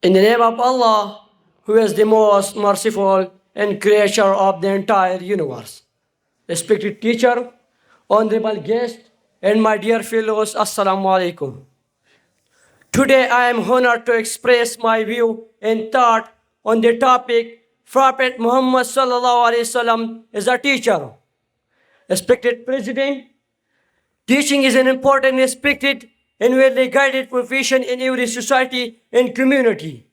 In the name of Allah, who is the most merciful and creator of the entire universe. Respected teacher, honorable guest, and my dear fellows, Assalamu alaikum. Today I am honored to express my view and thought on the topic Prophet Muhammad sallallahu alaihi wasallam is a teacher. Respected President, teaching is an important, respected, and well-guided profession in every society and community.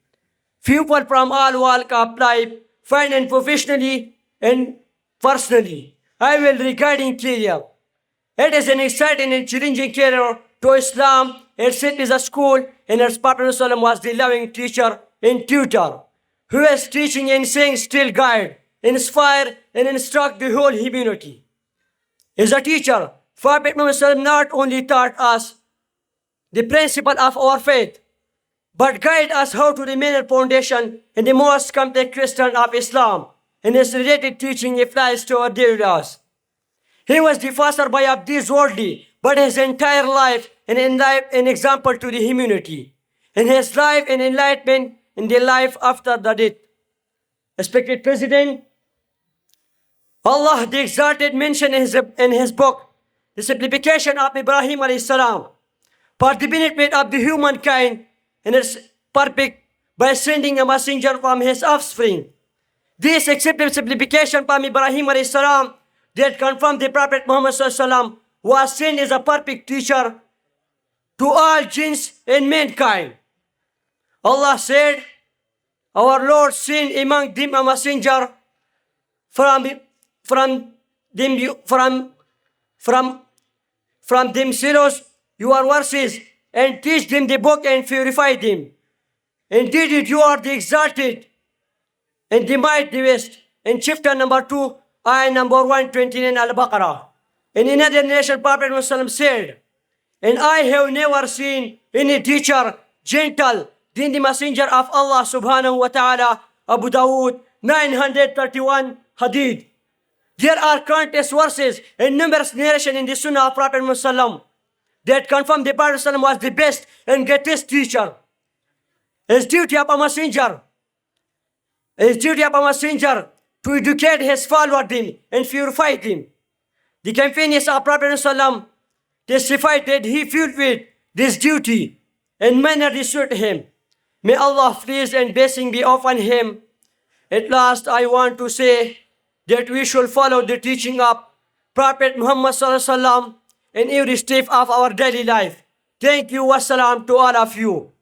People from all walks of life find it professionally and personally. I will regarding career. It is an exciting and challenging career to Islam. It is a school, and its Prophet ﷺ was the loving teacher and tutor, who is teaching and saying still guide, inspire, and instruct the whole humanity. As a teacher, Prophet Muhammad ﷺ not only taught us the principle of our faith, but guide us how to remain a foundation in the most complex question of Islam, and his related teaching applies to our daily lives. He was the passerby of this worldly, but his entire life an example to the humanity, and his life an enlightenment in the life after the death. Respected President, Allah the Exalted mentioned in his book the simplification of Ibrahim alayhi salam for the benefit of the humankind, and its perfect by sending a messenger from his offspring. This accepted simplification from Ibrahim alayhi salam that confirmed the Prophet Muhammad sallallahu alaihi wasallam was sent as a perfect teacher to all jinns and mankind. Allah said, our Lord sent among them a messenger from themselves your verses, and teach them the book and purify them. Indeed, you are the exalted and the might the best. In chapter number 2, ayah number 129 Al-Baqarah. In another nation, Prophet Muhammad said, and I have never seen any teacher gentle than the messenger of Allah subhanahu wa ta'ala, Abu Dawood 931 Hadith. There are countless verses and numerous narrations in the Sunnah of Prophet Muhammad that confirm the Prophet ﷺ was the best and greatest teacher. His duty of a messenger to educate his followers and purify them. The companions of Prophet ﷺ testified that he fulfilled this duty and manner suited him. May Allah please and blessing be upon him. At last, I want to say that we should follow the teaching of Prophet Muhammad ﷺ in every step of our daily life. Thank you. Wassalam to all of you.